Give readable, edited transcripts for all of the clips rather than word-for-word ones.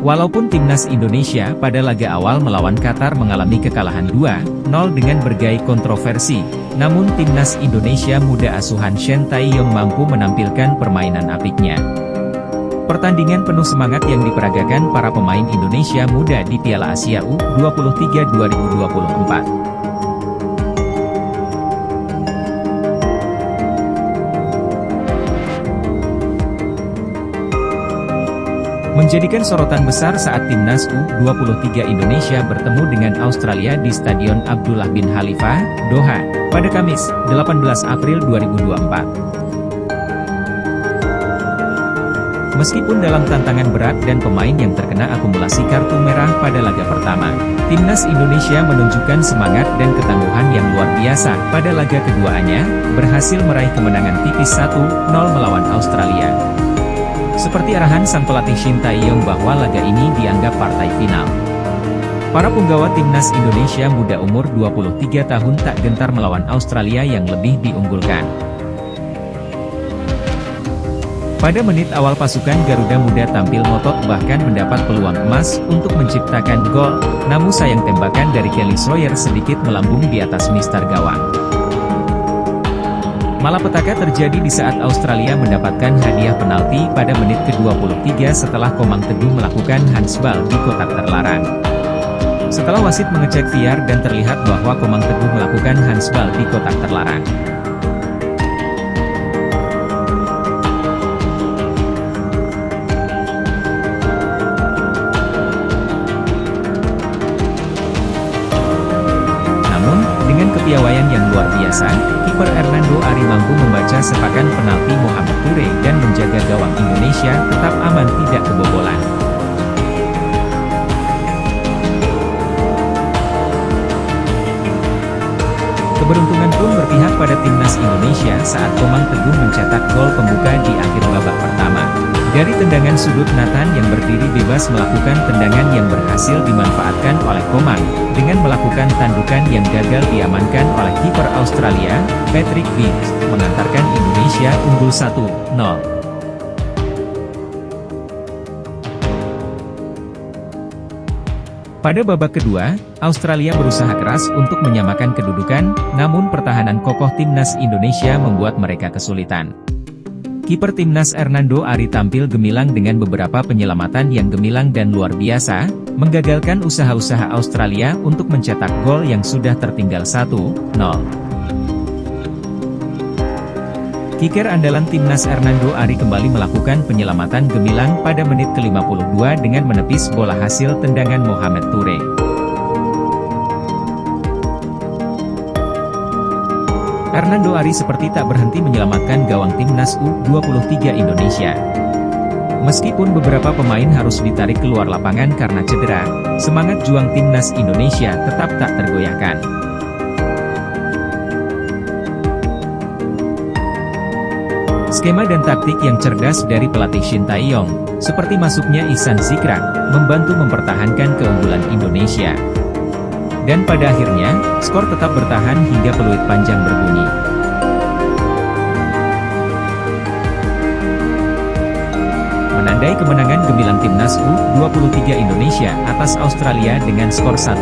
Walaupun timnas Indonesia pada laga awal melawan Qatar mengalami kekalahan 2-0 dengan berbagai kontroversi, namun timnas Indonesia muda asuhan Shin Tae-yong mampu menampilkan permainan apiknya. Pertandingan penuh semangat yang diperagakan para pemain Indonesia muda di Piala Asia U23 2024. Menjadikan sorotan besar saat timnas U23 Indonesia bertemu dengan Australia di Stadion Abdullah bin Khalifah, Doha, pada Kamis, 18 April 2024. Meskipun dalam tantangan berat dan pemain yang terkena akumulasi kartu merah pada laga pertama, timnas Indonesia menunjukkan semangat dan ketangguhan yang luar biasa pada laga keduanya, berhasil meraih kemenangan tipis 1-0 melawan Australia. Seperti arahan sang pelatih Shin Tae-yong bahwa laga ini dianggap partai final. Para punggawa timnas Indonesia muda umur 23 tahun tak gentar melawan Australia yang lebih diunggulkan. Pada menit awal pasukan Garuda Muda tampil ngotot bahkan mendapat peluang emas untuk menciptakan gol, namun sayang tembakan dari Kelly Sawyer sedikit melambung di atas mistar gawang. Malapetaka terjadi di saat Australia mendapatkan hadiah penalti pada menit ke-23 setelah Komang Teguh melakukan handsball di kotak terlarang. Setelah wasit mengecek VAR dan terlihat bahwa Komang Teguh melakukan handsball di kotak terlarang. Namun, dengan kepiawaian yang luar biasa, kiper Hernando Ari mampu membaca sepakan penalti Mohamed Toure dan menjaga gawang Indonesia tetap aman tidak kebobolan. Keberuntungan pun berpihak pada timnas Indonesia saat Komang Teguh mencetak gol pembuka di akhir babak pertama. Dari tendangan sudut Nathan yang berdiri bebas melakukan tendangan yang berhasil dimanfaatkan oleh Komang, dengan melakukan tandukan yang gagal diamankan oleh kiper Australia, Patrick Vieira, mengantarkan Indonesia unggul 1-0. Pada babak kedua, Australia berusaha keras untuk menyamakan kedudukan, namun pertahanan kokoh timnas Indonesia membuat mereka kesulitan. Kiper timnas Hernando Ari tampil gemilang dengan beberapa penyelamatan yang gemilang dan luar biasa, menggagalkan usaha-usaha Australia untuk mencetak gol yang sudah tertinggal 1-0. Kiker andalan timnas Hernando Ari kembali melakukan penyelamatan gemilang pada menit ke-52 dengan menepis bola hasil tendangan Mohamed Toure. Hernando Ari seperti tak berhenti menyelamatkan gawang timnas U23 Indonesia. Meskipun beberapa pemain harus ditarik keluar lapangan karena cedera, semangat juang timnas Indonesia tetap tak tergoyahkan. Skema dan taktik yang cerdas dari pelatih Shin Tae-yong, seperti masuknya Ihsan Zikrak, membantu mempertahankan keunggulan Indonesia. Dan pada akhirnya, skor tetap bertahan hingga peluit panjang berbunyi. Menandai kemenangan gemilang timnas U23 Indonesia atas Australia dengan skor 1-0.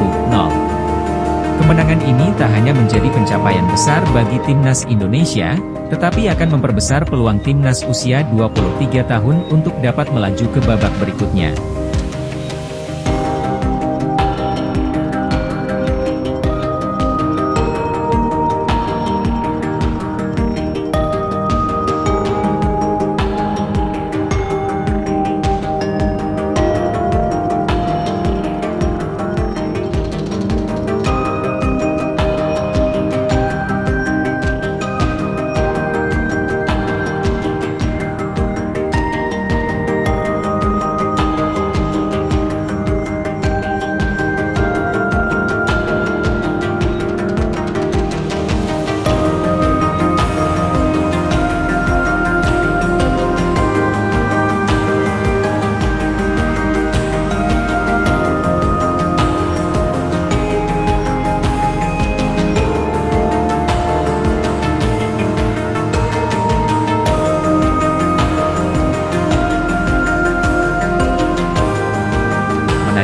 Kemenangan ini tak hanya menjadi pencapaian besar bagi timnas Indonesia, tetapi akan memperbesar peluang timnas usia 23 tahun untuk dapat melaju ke babak berikutnya.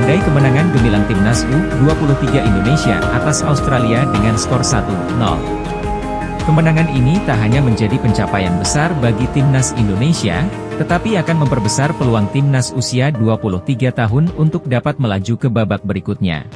Meraih kemenangan gemilang Timnas U23 Indonesia atas Australia dengan skor 1-0. Kemenangan ini tak hanya menjadi pencapaian besar bagi Timnas Indonesia, tetapi akan memperbesar peluang Timnas usia 23 tahun untuk dapat melaju ke babak berikutnya.